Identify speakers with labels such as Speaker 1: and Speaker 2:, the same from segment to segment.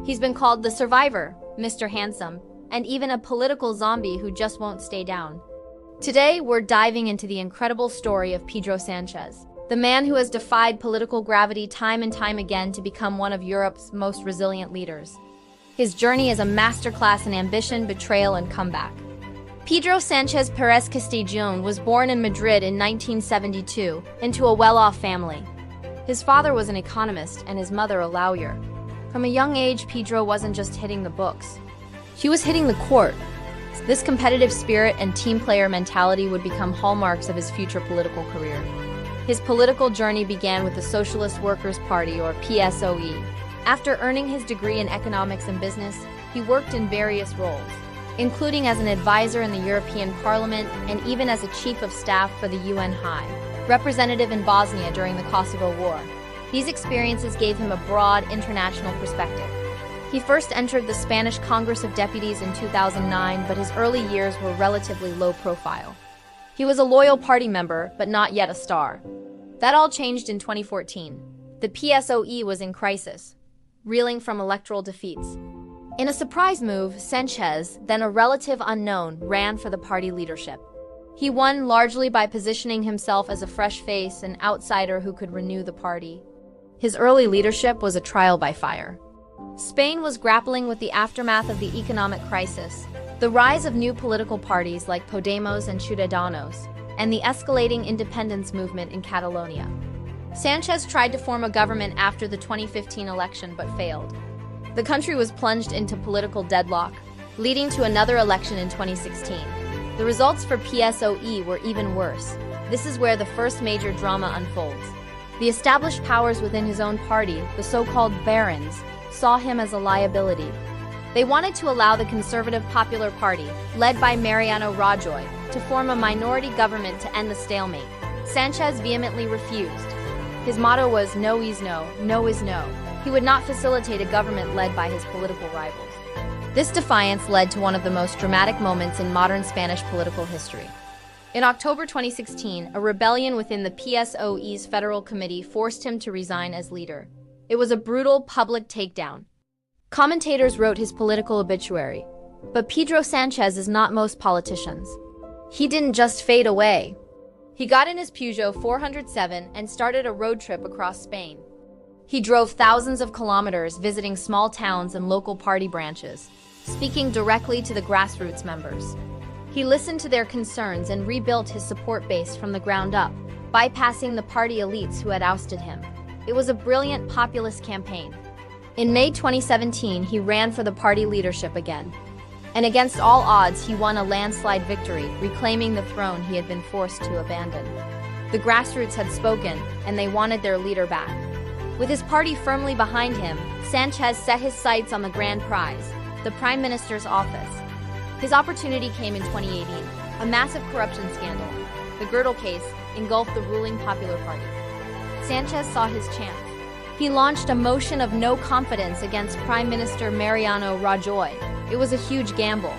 Speaker 1: He's been called the survivor, Mr. Handsome, and even a political zombie who just won't stay down. Today, we're diving into the incredible story of Pedro Sánchez, the man who has defied political gravity time and time again to become one of Europe's most resilient leaders. His journey is a masterclass in ambition, betrayal, and comeback. Pedro Sánchez Pérez Castellón was born in Madrid in 1972 into a well-off family. His father was an economist and his mother a lawyer. From a young age, Pedro wasn't just hitting the books. He was hitting the court. This competitive spirit and team player mentality would become hallmarks of his future political career. His political journey began with the Socialist Workers' Party, or PSOE. After earning his degree in economics and business, he worked in various roles, including as an advisor in the European Parliament and even as a chief of staff for the UN High Representative in Bosnia during the Kosovo War. These experiences gave him a broad international perspective. He first entered the Spanish Congress of Deputies in 2009, but his early years were relatively low profile. He was a loyal party member, but not yet a star. That all changed in 2014. The PSOE was in crisis, reeling from electoral defeats. In a surprise move, Sánchez, then a relative unknown, ran for the party leadership. He won largely by positioning himself as a fresh face, an outsider who could renew the party. His early leadership was a trial by fire. Spain was grappling with the aftermath of the economic crisis, the rise of new political parties like Podemos and Ciudadanos, and the escalating independence movement in Catalonia. Sánchez tried to form a government after the 2015 election but failed. The country was plunged into political deadlock, leading to another election in 2016. The results for PSOE were even worse. This is where the first major drama unfolds. The established powers within his own party, the so-called barons, saw him as a liability. They wanted to allow the Conservative Popular Party, led by Mariano Rajoy, to form a minority government to end the stalemate. Sánchez vehemently refused. His motto was "No is no, no is no." He would not facilitate a government led by his political rivals. This defiance led to one of the most dramatic moments in modern Spanish political history. In October 2016, a rebellion within the PSOE's Federal Committee forced him to resign as leader. It was a brutal public takedown. Commentators wrote his political obituary. But Pedro Sánchez is not most politicians. He didn't just fade away. He got in his Peugeot 407 and started a road trip across Spain. He drove thousands of kilometers visiting small towns and local party branches, speaking directly to the grassroots members. He listened to their concerns and rebuilt his support base from the ground up, bypassing the party elites who had ousted him. It was a brilliant populist campaign. In May 2017, he ran for the party leadership again. And against all odds, he won a landslide victory, reclaiming the throne he had been forced to abandon. The grassroots had spoken, and they wanted their leader back. With his party firmly behind him, Sánchez set his sights on the grand prize, the Prime Minister's office. His opportunity came in 2018. A massive corruption scandal, the Girdle case, engulfed the ruling Popular Party. Sánchez saw his chance. He launched a motion of no confidence against Prime Minister Mariano Rajoy. It was a huge gamble.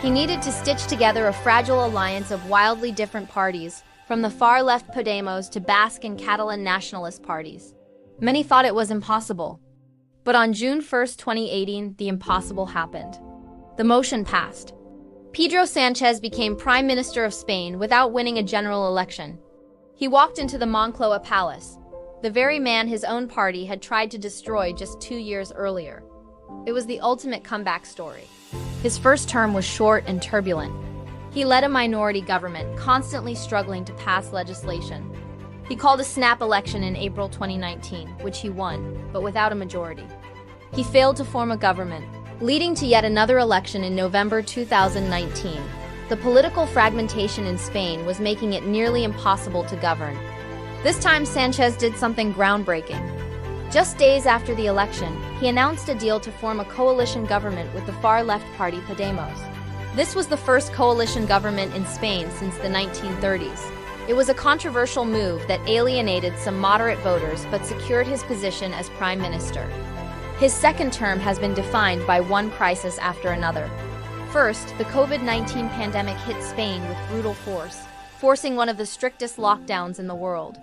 Speaker 1: He needed to stitch together a fragile alliance of wildly different parties, from the far-left Podemos to Basque and Catalan nationalist parties. Many thought it was impossible. But on June 1, 2018, the impossible happened. The motion passed. Pedro Sánchez became Prime Minister of Spain without winning a general election. He walked into the Moncloa Palace, the very man his own party had tried to destroy just 2 years earlier. It was the ultimate comeback story. His first term was short and turbulent. He led a minority government, constantly struggling to pass legislation. He called a snap election in April 2019, which he won, but without a majority. He failed to form a government, leading to yet another election in November 2019. The political fragmentation in Spain was making it nearly impossible to govern. This time, Sánchez did something groundbreaking. Just days after the election, he announced a deal to form a coalition government with the far-left party Podemos. This was the first coalition government in Spain since the 1930s. It was a controversial move that alienated some moderate voters but secured his position as prime minister. His second term has been defined by one crisis after another. First, the COVID-19 pandemic hit Spain with brutal force, forcing one of the strictest lockdowns in the world.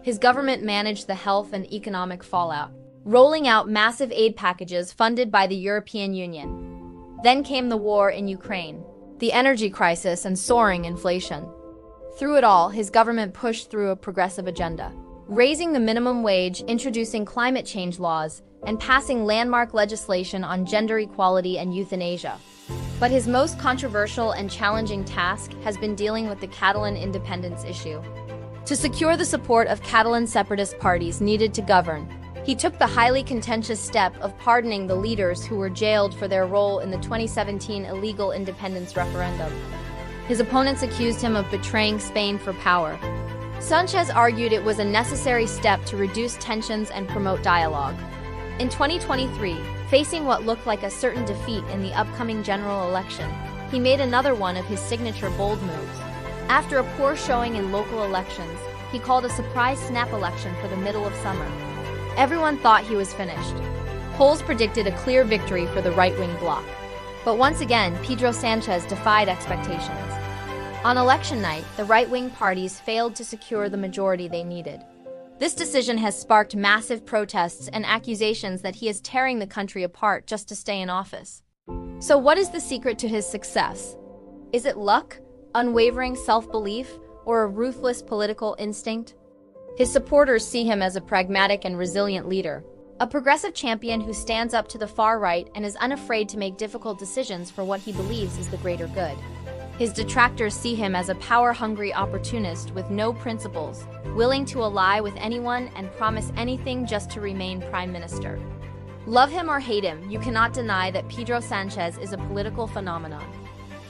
Speaker 1: His government managed the health and economic fallout. rolling out massive aid packages funded by the European Union. Then came the war in Ukraine, the energy crisis, and soaring inflation. Through it all, his government pushed through a progressive agenda, raising the minimum wage, introducing climate change laws, and passing landmark legislation on gender equality and euthanasia. But his most controversial and challenging task has been dealing with the Catalan independence issue. To secure the support of Catalan separatist parties needed to govern, he took the highly contentious step of pardoning the leaders who were jailed for their role in the 2017 illegal independence referendum. His opponents accused him of betraying Spain for power. Sánchez argued it was a necessary step to reduce tensions and promote dialogue. In 2023, facing what looked like a certain defeat in the upcoming general election, he made another one of his signature bold moves. After a poor showing in local elections, he called a surprise snap election for the middle of summer. Everyone thought he was finished. Polls predicted a clear victory for the right-wing bloc. But once again, Pedro Sánchez defied expectations. On election night, the right-wing parties failed to secure the majority they needed. This decision has sparked massive protests and accusations that he is tearing the country apart just to stay in office. So what is the secret to his success? Is it luck, unwavering self-belief, or a ruthless political instinct? His supporters see him as a pragmatic and resilient leader, a progressive champion who stands up to the far right and is unafraid to make difficult decisions for what he believes is the greater good. His detractors see him as a power-hungry opportunist with no principles, willing to ally with anyone and promise anything just to remain prime minister. Love him or hate him, you cannot deny that Pedro Sánchez is a political phenomenon.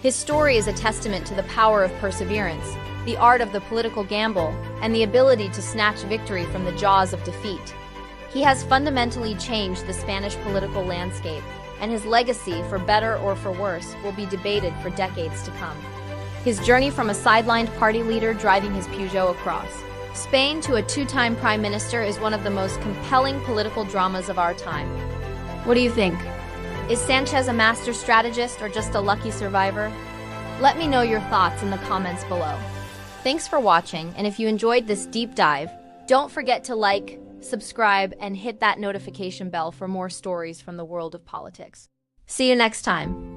Speaker 1: His story is a testament to the power of perseverance, the art of the political gamble, and the ability to snatch victory from the jaws of defeat. He has fundamentally changed the Spanish political landscape, and his legacy, for better or for worse, will be debated for decades to come. His journey from a sidelined party leader driving his Peugeot across Spain to a two-time prime minister is one of the most compelling political dramas of our time. What do you think? Is Sánchez a master strategist or just a lucky survivor? Let me know your thoughts in the comments below. Thanks for watching, and if you enjoyed this deep dive, don't forget to like, subscribe, and hit that notification bell for more stories from the world of politics. See you next time.